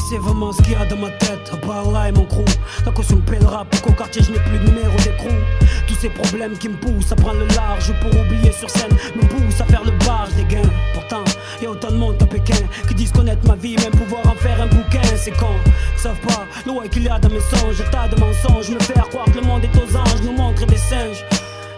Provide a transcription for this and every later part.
sais vraiment ce qu'il y a dans ma tête. Bah là et mon crew, la caution paie le rap. Qu'au quartier je n'ai plus de numéro d'écrou. Tous ces problèmes qui me poussent à prendre le large pour oublier sur scène me poussent à faire le barge des gains. Pourtant y'a autant de monde à Pékin qui disent connaître ma vie, même pouvoir en faire un bouquin. C'est quand ils savent pas l'eau qu'il y a dans mes songes. Un tas de mensonges, me faire croire que le monde est aux anges, nous montrer des singes.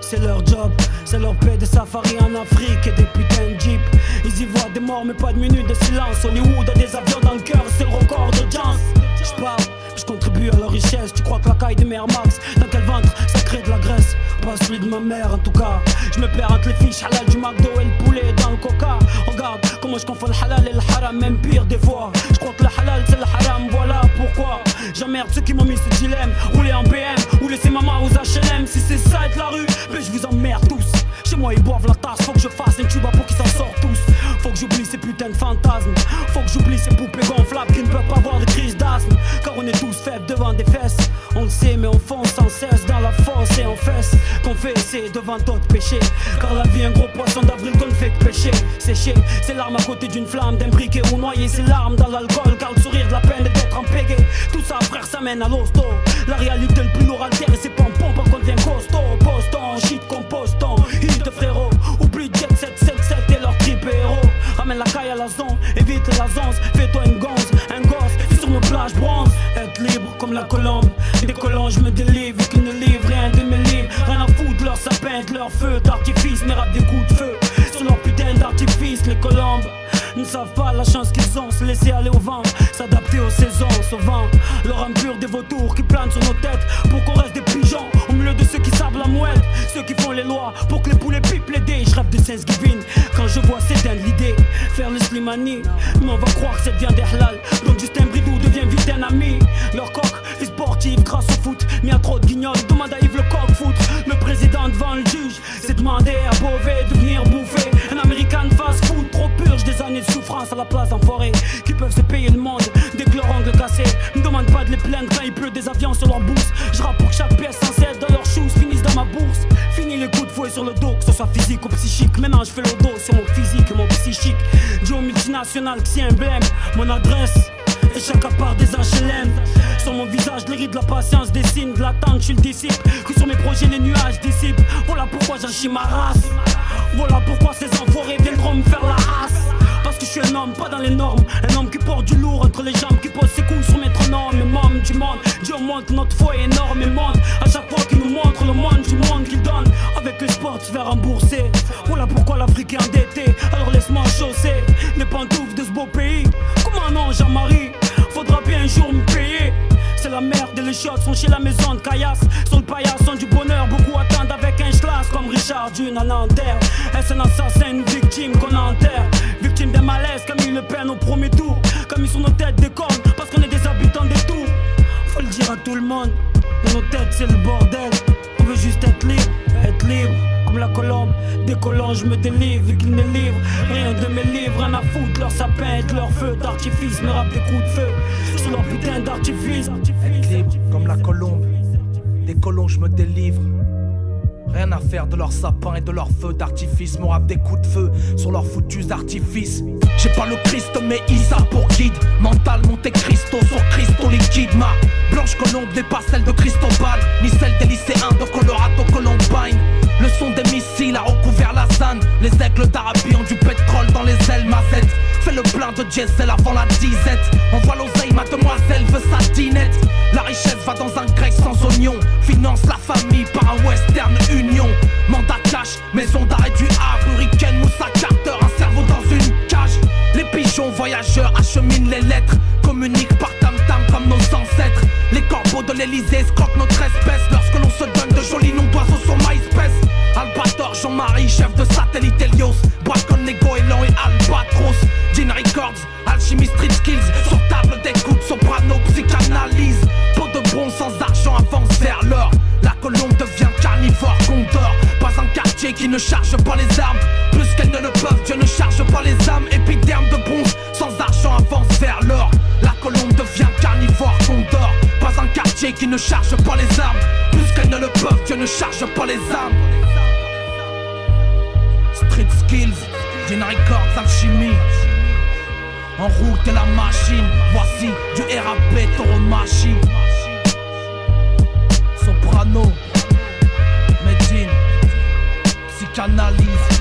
C'est leur job, c'est leur paix de safari en Afrique et des putains de jeeps. Ils y voient des morts mais pas de minutes de silence. Hollywood a des avions dans le cœur, c'est le record d'audience. J'parle, je contribue à leur richesse. Tu crois que la caille de Air Max, dans quel ventre ça crée de la graisse? Pas celui de ma mère en tout cas. Je me perds entre les fiches halal du McDo et le poulet dans le coca. Regarde comment je confonds le halal et le haram, même pire des fois. Je crois que le halal c'est le haram, voilà pourquoi j'emmerde ceux qui m'ont mis ce dilemme. Rouler en BM ou laisser maman aux HLM. Si c'est ça être la rue, mais je vous emmerde tous. Chez moi ils boivent la tasse, faut que je fasse un tuba pour qu'ils s'en sortent tous. Faut que j'oublie ces putains de fantasmes. Faut que j'oublie ces poupées gonflables qui ne peuvent pas avoir de crise d'asthme. Car on est tous faibles devant des fesses. On le sait mais on fonce sans cesse dans la fosse et on fesse. Qu'on fait essayer devant d'autres péchés. Car la vie un gros poisson d'avril qu'on ne fait que pêcher. Sécher ses larmes à côté d'une flamme, d'imbriquer ou noyer ses larmes dans l'alcool. Car le sourire de la peine est d'être en pégé. Tout ça frère ça mène à l'hosto. La réalité le plus lourd altère et c'est pompons par qu'on devient costaud. Poston, shit composton, hit de frérot. Oublie Jet 777 et leur trip héros. Ramène la caille à la zone, évite la zone. Fais-toi une gonze, un gosse, et sur nos plages bronze. Être libre comme la colombe. Des colons je me délivre, qu'ils ne livrent rien de mes livres. Rien à foutre, leur sapin, leur feu d'artifice. Mais rap des coups de feu, sur leur putain d'artifice. Les colombes ne savent pas la chance qu'ils ont, se laisser aller au vent, s'adapter aux saisons, sauvant leur âme pure des vautours qui planent sur nos têtes. Pour qu'on reste des pigeons, au milieu de ceux qui savent la mouette. Ceux qui font les lois, pour que les poulets pipent les dés. Je rêve de Thanksgiving, quand je vois s'éteindre l'idée. Faire le Slimani, mais on va croire que ça devient des halal. Donc Justin Bridou devient vite un ami. Leur coq est sportif grâce au foot, mais y'a trop de guignols, demande à Yves le coq foot. Le président devant le juge, c'est demander à Beauvais de venir bouffer un American fast food. Trop purge des années de souffrance à la place d'enfoirés qui peuvent se payer le monde dès que leur ongle cassé. Me demande pas de les plaindre quand il pleut des avions sur leur bourse. Je rappe pour que chaque pièce sans cesse dans leurs shoes finisse dans ma bourse. Fini les coups de fouet sur le dos, que ce soit physique ou psychique. Maintenant je fais le dos sur mon physique et mon psychique. Dis aux multinationales que c'est un blême. Mon adresse et chacun part des HLM. Sur mon visage, les rides de la patience dessinent de l'attente, je suis le disciple. Que sur mes projets, les nuages dissipent. Voilà pourquoi j'achie ma race. Voilà pourquoi ces enfoirés viendront me faire la race. Parce que je suis un homme, pas dans les normes. Un homme qui porte du lourd entre les jambes, qui pose ses couilles sur métronome. Les mômes du monde, Dieu montre notre foi est énorme et monte. À chaque fois qu'il nous montre le monde du monde qu'il donne. Avec le sport, tu vas rembourser. Voilà pourquoi l'Afrique est endettée. Alors laisse-moi chausser les pantoufles de ce beau pays. Comment non, Jean-Marie? Faudra bien un jour me payer. C'est la merde et les chiottes sont chez la maison de Caillasse. Sont le paillasson du bonheur, beaucoup attendent avec un schlass. Comme Richard Dune à Nanterre. Est-ce un assassin, une victime qu'on enterre? Victime d'un malaise, Camille Le Pen au premier tour. Comme ils sont nos têtes des cornes, parce qu'on est des habitants des tours. Faut le dire à tout le monde, dans nos têtes c'est le bordel. On veut juste être libre, comme la colombe. Des colons je me délivre, qu'ils ne livrent rien de mes livres. Rien à foutre, leur sapin, leur feu d'artifice. Me rappe des coups de feu, sur leur putain d'artifice. Être libre, comme la colombe. Des colons je me délivre. Rien à faire de leur sapin et de leur feu d'artifice. Mon rap des coups de feu sur leurs foutus artifices. J'ai pas le Christ mais Isa pour guide. Mental Monte Cristo sur Cristo liquide. Ma blanche colombe n'est pas celle de Cristobal, ni celle des lycéens de Colorado Columbine. Le son des missiles a recouvert la zone. Les aigles d'Arabie ont du pétrole dans les ailes. Ma Z fait le plein de diesel avant la disette. On voit l'oseille, mademoiselle veut sa dinette. La richesse va dans un grec sans oignon. Finance la famille par un western union. Mandat cash, maison d'arrêt du Havre. Hurricane, Moussa Carter, un cerveau dans une cage. Les pigeons voyageurs acheminent les lettres. Communiquent par tam-tam comme nos ancêtres. Les corbeaux de l'Elysée escroquent notre espèce. Lorsque l'on se donne de jolis noms d'oiseaux sur MySpace. Albator, Jean-Marie, chef de satellite Helios. Bracon, Lego, Elan et Albatros. Gin Records, Alchimie Street Skills. Sur table d'écoute, soprano, psychanalyse. Peau de bronze sans argent avance vers l'or. La colombe devient carnivore, condor. Pas un quartier qui ne charge pas les armes. Plus qu'elles ne le peuvent, Dieu ne charge pas les âmes. Épiderme de bronze, sans argent avance vers l'or. La colombe devient carnivore, condor. Pas un quartier qui ne charge pas les armes. Plus qu'elles ne le peuvent, Dieu ne charge pas les armes. Street Skills, Gin Records, Alchimie. En route est la machine. Voici du RAP Tauromachi. Soprano, Medine, psychanalyse.